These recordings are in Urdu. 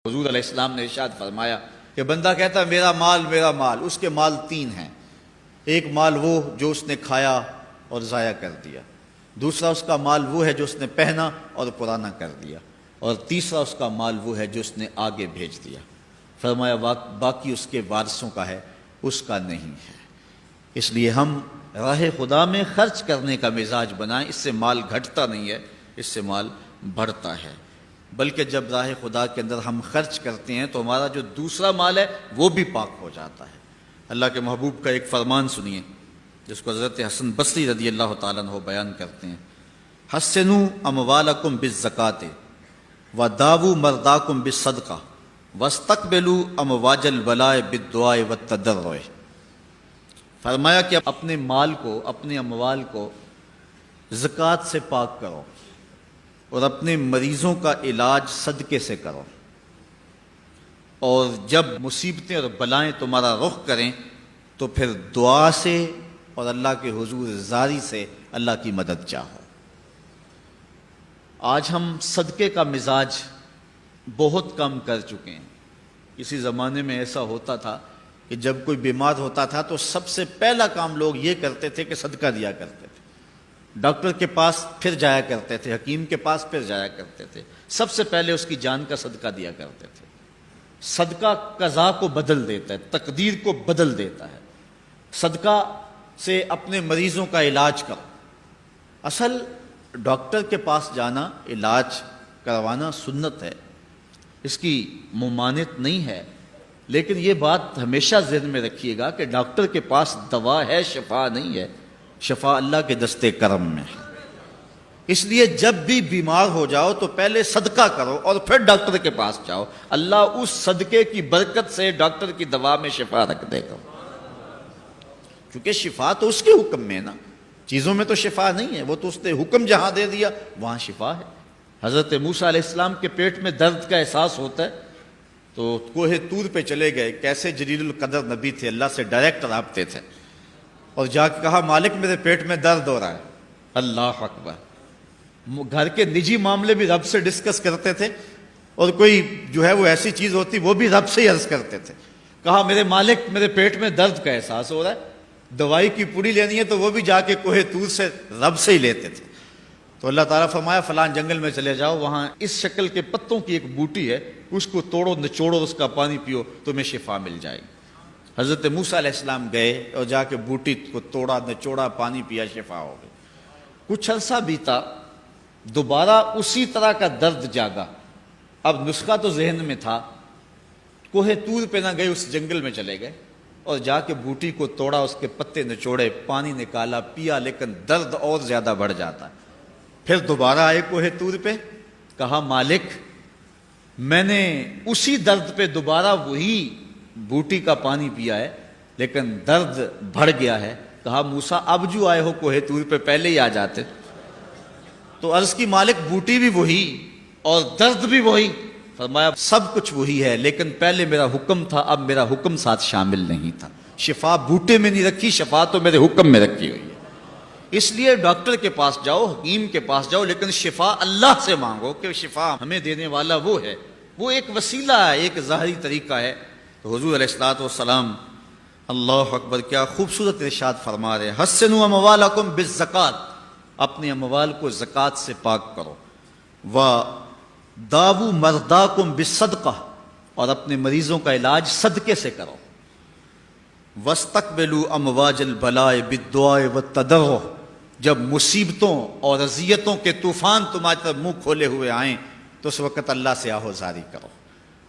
حضور علیہ السلام نے ارشاد فرمایا کہ بندہ کہتا ہے میرا مال، اس کے مال تین ہیں۔ ایک مال وہ جو اس نے کھایا اور ضائع کر دیا، دوسرا اس کا مال وہ ہے جو اس نے پہنا اور پرانا کر دیا، اور تیسرا اس کا مال وہ ہے جو اس نے آگے بھیج دیا۔ فرمایا باقی اس کے وارثوں کا ہے، اس کا نہیں ہے۔ اس لیے ہم راہ خدا میں خرچ کرنے کا مزاج بنائیں، اس سے مال گھٹتا نہیں ہے، اس سے مال بڑھتا ہے۔ بلکہ جب راہ خدا کے اندر ہم خرچ کرتے ہیں تو ہمارا جو دوسرا مال ہے وہ بھی پاک ہو جاتا ہے۔ اللہ کے محبوب کا ایک فرمان سنیے جس کو حضرت حسن بصری رضی اللہ تعالیٰ عنہ بیان کرتے ہیں، حسنوا اموالکم بالزکاۃ وداووا مرداکم بالصدقہ واستقبلوا امواج البلاء بالدعاء والتضرع۔ فرمایا کہ اپنے مال کو، اپنے اموال کو زکوٰۃ سے پاک کرو اور اپنے مریضوں کا علاج صدقے سے کرو، اور جب مصیبتیں اور بلائیں تمہارا رخ کریں تو پھر دعا سے اور اللہ کے حضور زاری سے اللہ کی مدد چاہو۔ آج ہم صدقے کا مزاج بہت کم کر چکے ہیں۔ کسی زمانے میں ایسا ہوتا تھا کہ جب کوئی بیمار ہوتا تھا تو سب سے پہلا کام لوگ یہ کرتے تھے کہ صدقہ دیا کرتے تھے، ڈاکٹر کے پاس پھر جایا کرتے تھے، حکیم کے پاس پھر جایا کرتے تھے، سب سے پہلے اس کی جان کا صدقہ دیا کرتے تھے۔ صدقہ قضا کو بدل دیتا ہے، تقدیر کو بدل دیتا ہے۔ صدقہ سے اپنے مریضوں کا علاج کرو۔ اصل ڈاکٹر کے پاس جانا، علاج کروانا سنت ہے، اس کی ممانعت نہیں ہے، لیکن یہ بات ہمیشہ ذہن میں رکھیے گا کہ ڈاکٹر کے پاس دوا ہے، شفا نہیں ہے، شفا اللہ کے دستے کرم میں ہے۔ اس لیے جب بھی بیمار ہو جاؤ تو پہلے صدقہ کرو اور پھر ڈاکٹر کے پاس جاؤ، اللہ اس صدقے کی برکت سے ڈاکٹر کی دوا میں شفا رکھ دے گا، کیونکہ شفا تو اس کے حکم میں ہے نا، چیزوں میں تو شفا نہیں ہے، وہ تو اس نے حکم جہاں دے دیا وہاں شفا ہے۔ حضرت موسیٰ علیہ السلام کے پیٹ میں درد کا احساس ہوتا ہے تو کوہ طور پہ چلے گئے، کیسے جلیل القدر نبی تھے، اللہ سے ڈائریکٹ رابطے تھے، اور جا کے کہا مالک میرے پیٹ میں درد ہو رہا ہے۔ اللہ اکبر۔ گھر کے نجی معاملے بھی رب سے ڈسکس کرتے تھے، اور کوئی جو ہے وہ ایسی چیز ہوتی وہ بھی رب سے ہی عرض کرتے تھے۔ کہا میرے مالک میرے پیٹ میں درد کا احساس ہو رہا ہے، دوائی کی پوری لینی ہے تو وہ بھی جا کے کوہ طور سے رب سے ہی لیتے تھے۔ تو اللہ تعالیٰ فرمایا فلاں جنگل میں چلے جاؤ، وہاں اس شکل کے پتوں کی ایک بوٹی ہے، اس کو توڑو نچوڑو، اس کا پانی پیو، تمہیں شفا مل جائے گی۔ حضرت موسیٰ علیہ السلام گئے اور جا کے بوٹی کو توڑا، نچوڑا، پانی پیا، شفا ہو گئی۔ کچھ عرصہ بیتا، دوبارہ اسی طرح کا درد جاگا۔ اب نسخہ تو ذہن میں تھا، کوہ طور پہ نہ گئے، اس جنگل میں چلے گئے اور جا کے بوٹی کو توڑا، اس کے پتے نچوڑے، پانی نکالا، پیا، لیکن درد اور زیادہ بڑھ جاتا ہے۔ پھر دوبارہ آئے کوہ طور پہ، کہا مالک میں نے اسی درد پہ دوبارہ وہی بوٹی کا پانی پیا ہے لیکن درد بڑھ گیا ہے۔ کہا موسیٰ اب جو آئے ہو کوہ طور پہ پہلے ہی آ جاتے۔ تو عرض کی مالک بوٹی بھی وہی اور درد بھی وہی۔ فرمایا سب کچھ وہی ہے لیکن پہلے میرا حکم تھا، اب میرا حکم ساتھ شامل نہیں تھا۔ شفا بوٹے میں نہیں رکھی، شفا تو میرے حکم میں رکھی ہوئی ہے۔ اس لیے ڈاکٹر کے پاس جاؤ، حکیم کے پاس جاؤ، لیکن شفا اللہ سے مانگو کہ شفا ہمیں دینے والا وہ ہے، وہ ایک وسیلہ ہے، ایک ظاہری طریقہ ہے۔ تو حضور علیہ الصلوۃ والسلام، اللہ اکبر، کیا خوبصورت ارشاد فرما رہے، حسنوا اموالکم بالزکاۃ، اپنے اموال کو زکوٰۃ سے پاک کرو، وداووا مرداکم بالصدقہ، اور اپنے مریضوں کا علاج صدقے سے کرو، واستقبلوا امواج البلاء بالدعاء والتضرع، جب مصیبتوں اور اذیتوں کے طوفان تمہاری طرف منہ کھولے ہوئے آئیں تو اس وقت اللہ سے آہوزاری کرو،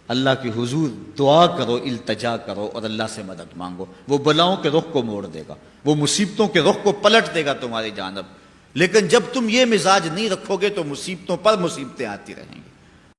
اللہ کی حضور دعا کرو، التجا کرو اور اللہ سے مدد مانگو۔ وہ بلاؤں کے رخ کو موڑ دے گا، وہ مصیبتوں کے رخ کو پلٹ دے گا تمہاری جانب۔ لیکن جب تم یہ مزاج نہیں رکھو گے تو مصیبتوں پر مصیبتیں آتی رہیں گی۔